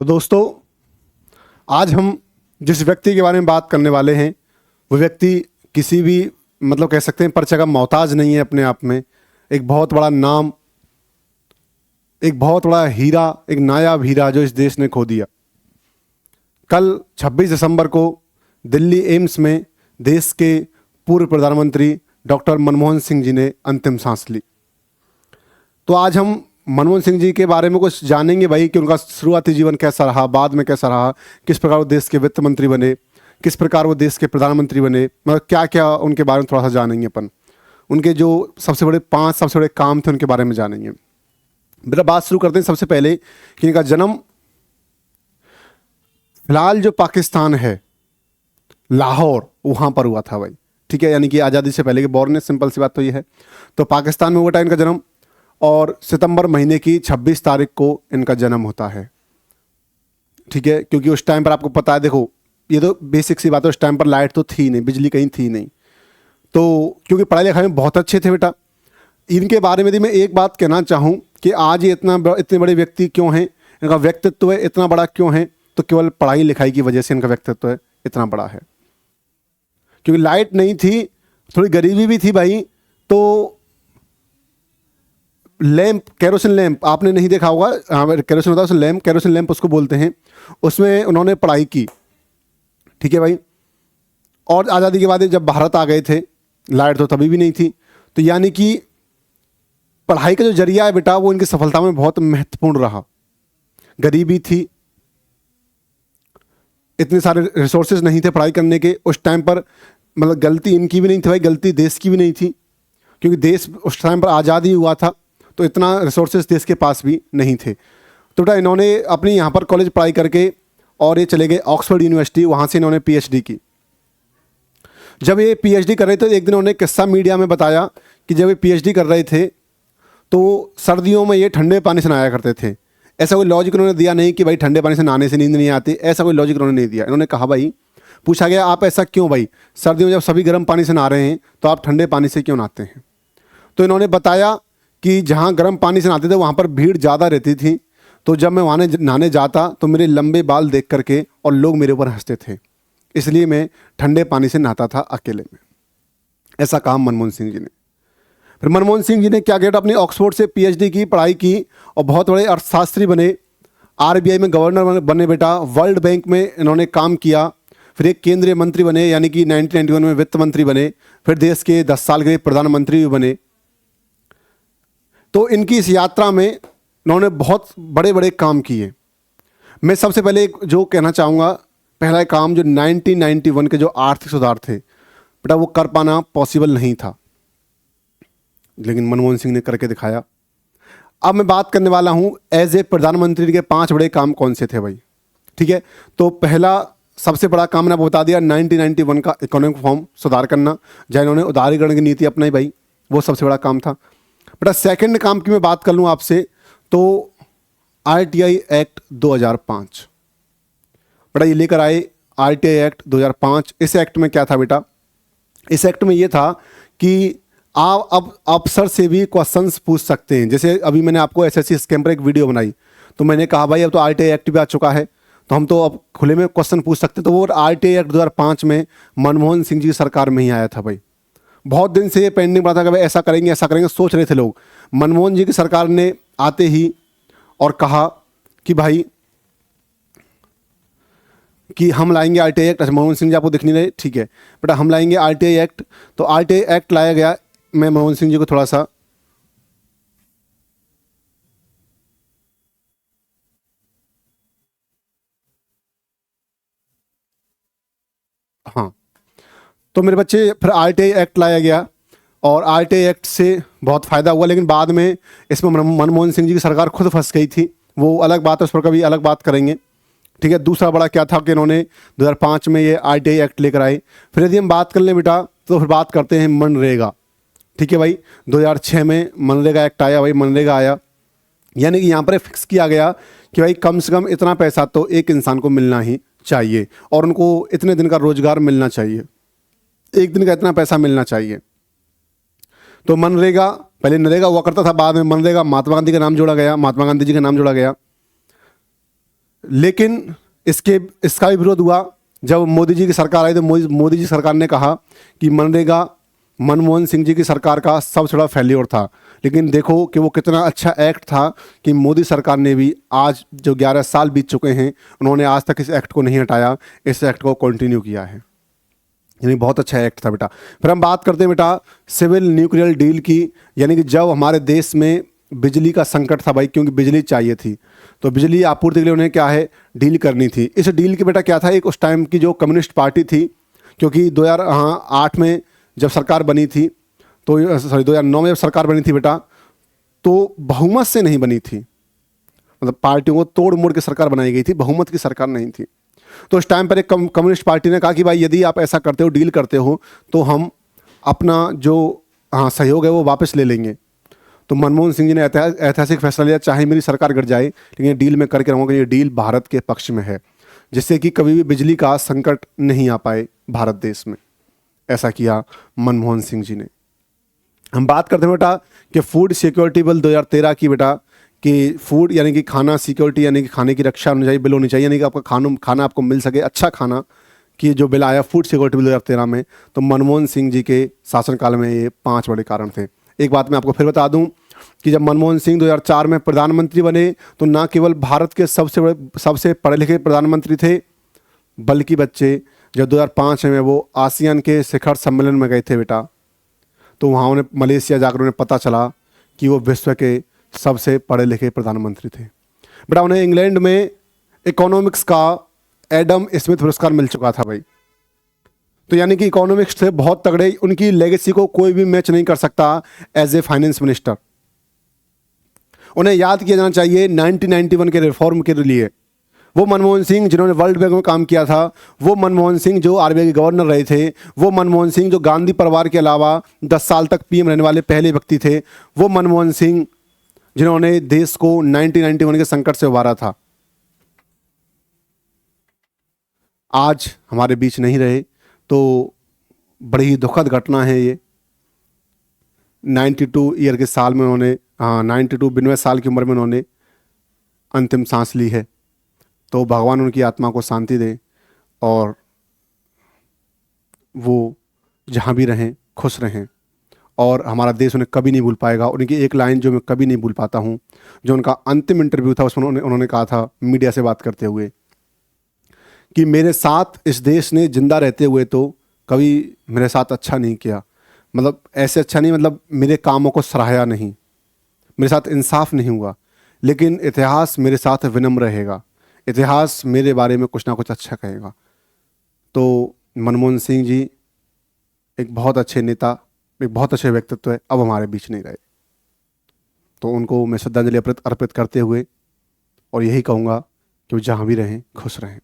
तो दोस्तों, आज हम जिस व्यक्ति के बारे में बात करने वाले हैं वो व्यक्ति किसी भी मतलब कह सकते हैं परिचय का मोहताज नहीं है अपने आप में। एक बहुत बड़ा नाम, एक बहुत बड़ा हीरा, एक नायाब हीरा जो इस देश ने खो दिया। कल 26 दिसंबर को दिल्ली एम्स में देश के पूर्व प्रधानमंत्री डॉक्टर मनमोहन सिंह जी ने अंतिम सांस ली। तो आज हम मनमोहन सिंह जी के बारे में कुछ जानेंगे भाई कि उनका शुरुआती जीवन कैसा रहा, बाद में कैसा रहा, किस प्रकार वो देश के वित्त मंत्री बने, किस प्रकार वो देश के प्रधानमंत्री बने, मतलब क्या क्या उनके बारे में थोड़ा सा जानेंगे अपन। उनके जो सबसे बड़े 5 सबसे बड़े काम थे उनके बारे में जानेंगे। मेरा बात शुरू करते हैं सबसे पहले कि इनका जन्म फिलहाल जो पाकिस्तान है, लाहौर, वहाँ पर हुआ था भाई। ठीक है, यानी कि आज़ादी से पहले के बॉर्न है, सिंपल सी बात तो ये है। तो पाकिस्तान में हुआ था इनका जन्म और सितंबर महीने की 26 तारीख को इनका जन्म होता है। ठीक है, क्योंकि उस टाइम पर आपको पता है, देखो ये तो बेसिक सी बात है, उस टाइम पर लाइट तो थी नहीं, बिजली कहीं थी नहीं। तो क्योंकि पढ़ाई लिखाई में बहुत अच्छे थे बेटा। इनके बारे में भी मैं एक बात कहना चाहूँ कि आज ये इतने बड़े व्यक्ति क्यों हैं, इनका व्यक्तित्व है इतना बड़ा क्यों है, तो केवल पढ़ाई लिखाई की वजह से इनका व्यक्तित्व है इतना बड़ा है। क्योंकि लाइट नहीं थी, थोड़ी गरीबी भी थी भाई, तो लैंप, केरोसिन लैंप आपने नहीं देखा होगा, हाँ केरोसिन होता है उस लैंप, केरोसिन लैंप उसको बोलते हैं, उसमें उन्होंने पढ़ाई की। ठीक है भाई। और आज़ादी के बाद जब भारत आ गए थे, लाइट तो तभी भी नहीं थी। तो यानी कि पढ़ाई का जो जरिया है बेटा वो इनकी सफलता में बहुत महत्वपूर्ण रहा। गरीबी थी, इतने सारे रिसोर्सेज नहीं थे पढ़ाई करने के उस टाइम पर। मतलब गलती इनकी भी नहीं थी भाई, गलती देश की भी नहीं थी, क्योंकि देश उस टाइम पर आज़ादी हुआ था तो इतना रिसोर्सेज देश के पास भी नहीं थे। तो बेटा इन्होंने अपनी यहाँ पर कॉलेज पढ़ाई करके और ये चले गए ऑक्सफोर्ड यूनिवर्सिटी, वहाँ से इन्होंने पीएचडी की। जब ये पीएचडी कर रहे थे, एक दिन उन्होंने किस्सा मीडिया में बताया कि जब ये पीएचडी कर रहे थे तो सर्दियों में ये ठंडे पानी से नहाया करते थे। ऐसा कोई लॉजिक उन्होंने दिया नहीं कि भाई ठंडे पानी से नहाने से नींद नहीं आती, ऐसा कोई लॉजिक उन्होंने नहीं दिया। इन्होंने कहा भाई, पूछा गया आप ऐसा क्यों भाई, सर्दियों में जब सभी गर्म पानी से नहा रहे हैं तो आप ठंडे पानी से क्यों नहाते हैं। तो इन्होंने बताया कि जहाँ गर्म पानी से नहाते थे वहाँ पर भीड़ ज़्यादा रहती थी, तो जब मैं वहाँ नहाने जाता तो मेरे लंबे बाल देख करके और लोग मेरे ऊपर हंसते थे, इसलिए मैं ठंडे पानी से नहाता था अकेले में। ऐसा कहा मनमोहन सिंह जी ने। फिर मनमोहन सिंह जी ने क्या किया, अपनी ऑक्सफोर्ड से पीएचडी की पढ़ाई की और बहुत बड़े अर्थशास्त्री बने, आरबीआई में गवर्नर बने बेटा, वर्ल्ड बैंक में इन्होंने काम किया, फिर एक केंद्रीय मंत्री बने, यानी कि 1991 में वित्त मंत्री बने, फिर देश के 10 साल के प्रधानमंत्री भी बने। तो इनकी इस यात्रा में इन्होंने बहुत बड़े बड़े काम किए। मैं सबसे पहले जो कहना चाहूँगा, पहला काम जो 1991 के जो आर्थिक सुधार थे बेटा, वो कर पाना पॉसिबल नहीं था, लेकिन मनमोहन सिंह ने करके दिखाया। अब मैं बात करने वाला हूँ एज ए प्रधानमंत्री के 5 बड़े काम कौन से थे भाई। ठीक है, तो पहला सबसे बड़ा काम मैंने बता दिया 1991 का इकोनॉमिक रिफॉर्म, सुधार करना, जहाँ इन्होंने उदारीकरण की नीति अपनाई भाई, वो सबसे बड़ा काम था बेटा। सेकंड काम की मैं बात कर लूँ आपसे तो आरटीआई एक्ट 2005 बेटा ये लेकर आए, आरटीआई एक्ट 2005। इस एक्ट में क्या था बेटा, इस एक्ट में ये था कि आप अब अफसर से भी क्वेश्चंस पूछ सकते हैं। जैसे अभी मैंने आपको एसएससी स्कैम पर एक वीडियो बनाई, तो मैंने कहा भाई अब तो आरटीआई एक्ट भी आ चुका है, तो हम तो अब खुले में क्वेश्चन पूछ सकते। तो वो आरटीआई एक्ट 2005 में मनमोहन सिंह जी की सरकार में ही आया था भाई। बहुत दिन से ये पेंडिंग पड़ा था कि भाई ऐसा करेंगे, सोच रहे थे लोग। मनमोहन जी की सरकार ने आते ही और कहा कि भाई कि हम लाएंगे आरटीआई एक्ट। अच्छा, मनमोहन सिंह जी आपको दिख नहीं रहे, ठीक है बेटा, हम लाएंगे आरटीआई एक्ट। तो आरटीआई एक्ट लाया गया। मैं मनमोहन सिंह जी को थोड़ा सा, हाँ, तो मेरे बच्चे फिर आरटीआई एक्ट लाया गया और आरटीआई एक्ट से बहुत फ़ायदा हुआ, लेकिन बाद में इसमें मनमोहन सिंह जी की सरकार खुद फंस गई थी, वो अलग बात है, उस पर कभी अलग बात करेंगे। ठीक है, दूसरा बड़ा क्या था कि इन्होंने 2005 में ये आरटीआई एक्ट लेकर आए। फिर यदि हम बात कर लें बेटा तो फिर बात करते हैं मनरेगा। ठीक है भाई, 2006 में मनरेगा एक्ट आया भाई, मनरेगा आया, यानी कि यहाँ पर फिक्स किया गया कि भाई कम से कम इतना पैसा तो एक इंसान को मिलना ही चाहिए और उनको इतने दिन का रोजगार मिलना चाहिए, एक दिन का इतना पैसा मिलना चाहिए। तो मनरेगा, पहले नरेगा हुआ करता था, बाद में मनरेगा, महात्मा गांधी का नाम जोड़ा गया, महात्मा गांधी जी का नाम जोड़ा गया। लेकिन इसका भी विरोध हुआ। जब मोदी जी की सरकार आई तो मोदी जी सरकार ने कहा कि मनरेगा मनमोहन सिंह जी की सरकार का सबसे बड़ा फेल्योर था। लेकिन देखो कि वो कितना अच्छा एक्ट था कि मोदी सरकार ने भी आज जो 11 साल बीत चुके हैं उन्होंने आज तक इस एक्ट को नहीं हटाया, इस एक्ट को कंटिन्यू किया है। यानी बहुत अच्छा एक्ट था बेटा। फिर हम बात करते हैं बेटा सिविल न्यूक्लियर डील की, यानी कि जब हमारे देश में बिजली का संकट था भाई, क्योंकि बिजली चाहिए थी तो बिजली आपूर्ति के लिए उन्हें क्या है डील करनी थी। इस डील की बेटा क्या था, एक उस टाइम की जो कम्युनिस्ट पार्टी थी, क्योंकि 2008 में जब सरकार बनी थी तो 2009 में जब सरकार बनी थी बेटा तो बहुमत से नहीं बनी थी, मतलब पार्टियों को तोड़ मोड़ के सरकार बनाई गई थी, बहुमत की सरकार नहीं थी। तो उस टाइम पर एक कम्युनिस्ट पार्टी ने कहा कि भाई यदि आप ऐसा करते हो डील करते हो तो हम अपना जो सहयोग है वो वापस ले लेंगे। तो मनमोहन सिंह जी ने ऐतिहासिक फैसला लिया, चाहे मेरी सरकार गिर जाए लेकिन ये डील मैं करके रहूँगा, ये डील भारत के पक्ष में है, जिससे कि कभी भी बिजली का संकट नहीं आ पाए भारत देश में। ऐसा किया मनमोहन सिंह जी ने। हम बात करते हैं बेटा कि फूड सिक्योरिटी बिल 2013 की बेटा कि फूड यानी कि खाना सिक्योरिटी यानी कि खाने की रक्षा होनी चाहिए, बिल होनी चाहिए, यानी कि आपका खाना आपको मिल सके, अच्छा खाना कि जो बिल आया फूड सिक्योरिटी बिल 2013 में, तो मनमोहन सिंह जी के शासनकाल में ये 5 बड़े कारण थे। एक बात मैं आपको फिर बता दूं कि जब मनमोहन सिंह 2004 में प्रधानमंत्री बने तो ना केवल भारत के सबसे पढ़े लिखे प्रधानमंत्री थे, बल्कि बच्चे जब 2005 में वो आसियान के शिखर सम्मेलन में गए थे बेटा, तो वहाँ उन्हें मलेशिया जाकर उन्हें पता चला कि वो विश्व के सबसे पढ़े लिखे प्रधानमंत्री थे बेटा। उन्हें इंग्लैंड में इकोनॉमिक्स का एडम स्मिथ पुरस्कार मिल चुका था भाई। तो यानी कि इकोनॉमिक्स से बहुत तगड़े, उनकी लेगेसी को कोई भी मैच नहीं कर सकता एज ए फाइनेंस मिनिस्टर। उन्हें याद किया जाना चाहिए 1991 के रिफॉर्म के लिए। वो मनमोहन सिंह जिन्होंने वर्ल्ड बैंक में काम किया था, वो मनमोहन सिंह जो आरबीआई के गवर्नर रहे थे, वो मनमोहन सिंह जो गांधी परिवार के अलावा 10 साल तक पीएम रहने वाले पहले व्यक्ति थे, वो मनमोहन सिंह जिन्होंने देश को 1991 के संकट से उबारा था, आज हमारे बीच नहीं रहे। तो बड़ी ही दुखद घटना है ये। 92 ईयर के साल में उन्होंने 92 साल की उम्र में उन्होंने अंतिम सांस ली है। तो भगवान उनकी आत्मा को शांति दे और वो जहाँ भी रहें खुश रहें, और हमारा देश उन्हें कभी नहीं भूल पाएगा। उनकी एक लाइन जो मैं कभी नहीं भूल पाता हूँ, जो उनका अंतिम इंटरव्यू था उसमें उन्होंने कहा था मीडिया से बात करते हुए कि मेरे साथ इस देश ने जिंदा रहते हुए तो कभी मेरे साथ अच्छा नहीं किया, मतलब ऐसे अच्छा नहीं, मतलब मेरे कामों को सराहा नहीं, मेरे साथ इंसाफ नहीं हुआ, लेकिन इतिहास मेरे साथ विनम्र रहेगा, इतिहास मेरे बारे में कुछ ना कुछ अच्छा कहेगा। तो मनमोहन सिंह जी एक बहुत अच्छे नेता, एक बहुत अच्छे व्यक्तित्व है, अब हमारे बीच नहीं रहे। तो उनको मैं श्रद्धांजलि अर्पित करते हुए और यही कहूँगा कि वो जहाँ भी रहें खुश रहें।